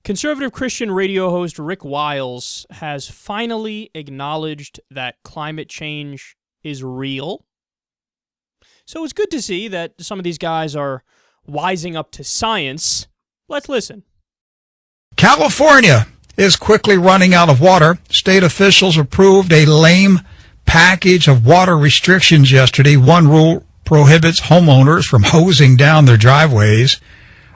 Conservative Christian radio host Rick Wiles has finally acknowledged that climate change is real. So it's good to see that some of these guys are wising up to science. Let's listen. California is quickly running out of water. State officials approved a lame package of water restrictions yesterday. One rule prohibits homeowners from hosing down their driveways.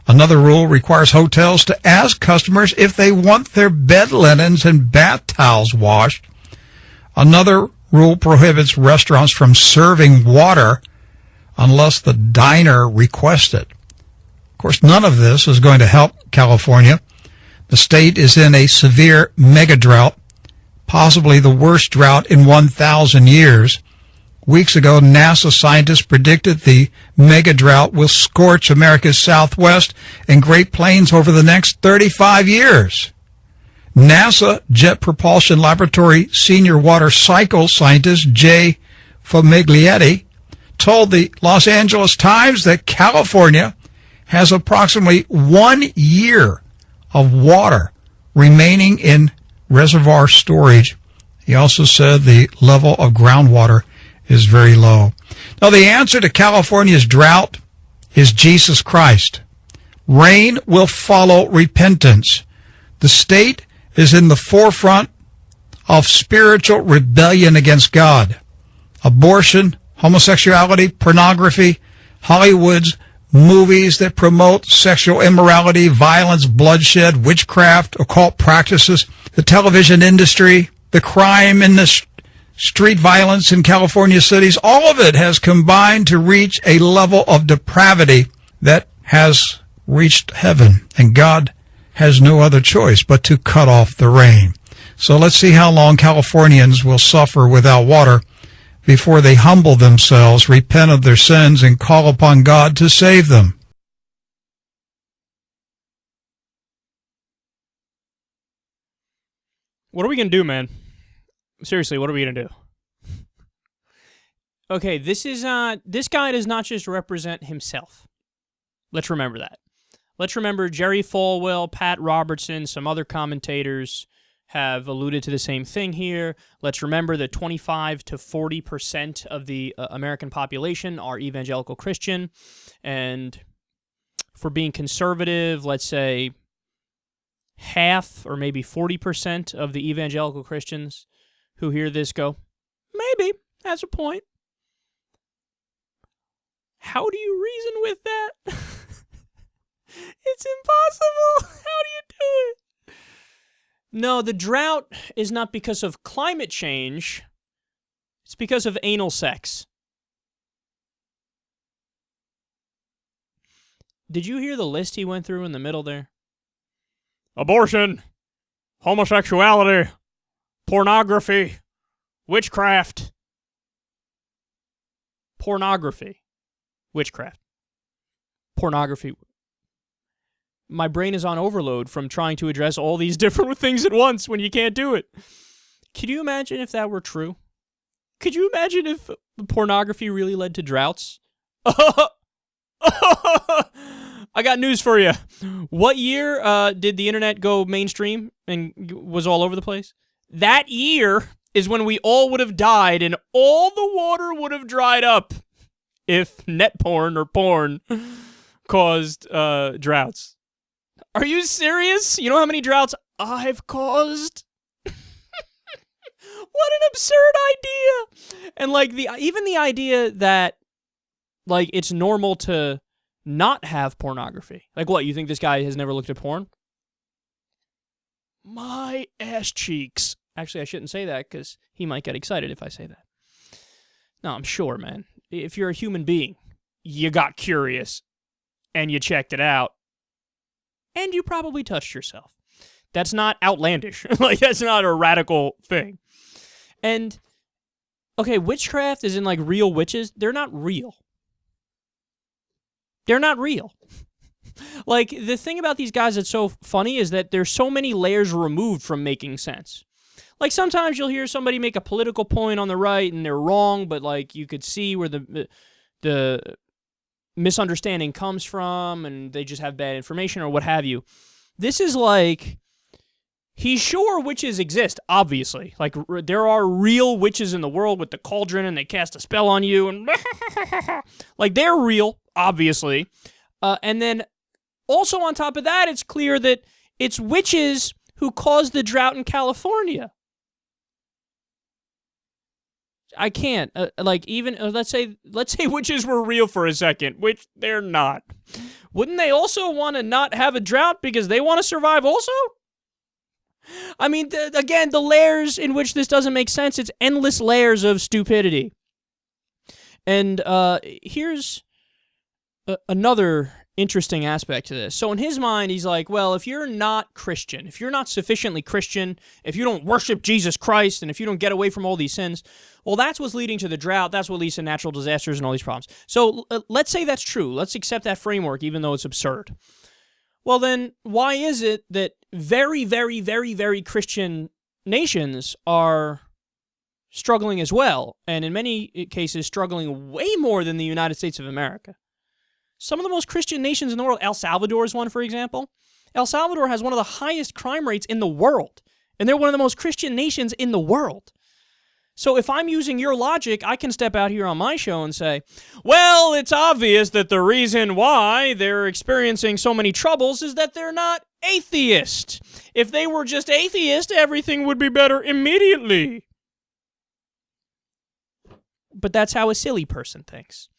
Another rule requires hotels to ask customers if they want their bed linens and bath towels washed. Another rule prohibits restaurants from serving water unless the diner requests it. Of course, none of this is going to help California. The state is in a severe mega drought, possibly the worst drought in 1,000 years. Weeks ago, NASA scientists predicted the mega drought will scorch America's Southwest and Great Plains over the next 35 years. NASA Jet Propulsion Laboratory senior water cycle scientist Jay Famiglietti told the Los Angeles Times that California has approximately 1 year of water remaining in reservoir storage. He also said the level of groundwater is very low. Now, the answer to California's drought is Jesus Christ. Rain will follow repentance. The state is in the forefront of spiritual rebellion against God. Abortion, homosexuality, pornography, Hollywood's movies that promote sexual immorality, violence, bloodshed, witchcraft, occult practices, the television industry, the crime in the street violence in California cities, all of it has combined to reach a level of depravity that has reached heaven, and God has no other choice but to cut off the rain. So let's see how long Californians will suffer without water before they humble themselves, repent of their sins, and call upon God to save them. What are we going to do, man? Seriously, what are we going to do? Okay, this guy does not just represent himself. Let's remember that. Let's remember Jerry Falwell, Pat Robertson, some other commentators have alluded to the same thing here. Let's remember that 25 to 40% of the American population are evangelical Christian, and for being conservative, let's say half or maybe 40% of the evangelical Christians who hear this go, maybe, that's a point. How do you reason with that? It's impossible. How do you do it? No, the drought is not because of climate change. It's because of anal sex. Did you hear the list he went through in the middle there? Abortion, homosexuality, pornography, witchcraft. Pornography, witchcraft, pornography. My brain is on overload from trying to address all these different things at once when you can't do it. Could you imagine if that were true? Could you imagine if pornography really led to droughts? I got news for you. What year did the internet go mainstream and was all over the place? That year is when we all would have died and all the water would have dried up if net porn or porn caused droughts. Are you serious? You know how many droughts I've caused? What an absurd idea. And like even the idea that like it's normal to not have pornography. Like what, you think this guy has never looked at porn? My ass cheeks. Actually, I shouldn't say that because he might get excited if I say that. No, I'm sure, man. If you're a human being, you got curious and you checked it out. And you probably touched yourself. That's not outlandish. Like, that's not a radical thing. And, okay, witchcraft is in, like, real witches. They're not real. They're not real. Like, the thing about these guys that's so funny is that there's so many layers removed from making sense. Like, sometimes you'll hear somebody make a political point on the right and they're wrong, but, like, you could see where the misunderstanding comes from and they just have bad information or what have you. This is like, he's sure witches exist, obviously. Like, there are real witches in the world with the cauldron, and they cast a spell on you, and like, they're real, obviously. And then, also on top of that, it's clear that it's witches who caused the drought in California. I can't. Like, even, let's say witches were real for a second, which they're not. Wouldn't they also want to not have a drought because they want to survive also? I mean, again, the layers in which this doesn't make sense, it's endless layers of stupidity. And here's another interesting aspect to this. So in his mind, he's like, well, if you're not Christian, if you're not sufficiently Christian, if you don't worship Jesus Christ, and if you don't get away from all these sins, well, that's what's leading to the drought. That's what leads to natural disasters and all these problems. So let's say that's true. Let's accept that framework, even though it's absurd. Well, then, why is it that very, very, very, very Christian nations are struggling as well, and in many cases struggling way more than the United States of America? Some of the most Christian nations in the world, El Salvador is one, for example. El Salvador has one of the highest crime rates in the world, and they're one of the most Christian nations in the world. So if I'm using your logic, I can step out here on my show and say, well, it's obvious that the reason why they're experiencing so many troubles is that they're not atheist. If they were just atheist, everything would be better immediately. But that's how a silly person thinks.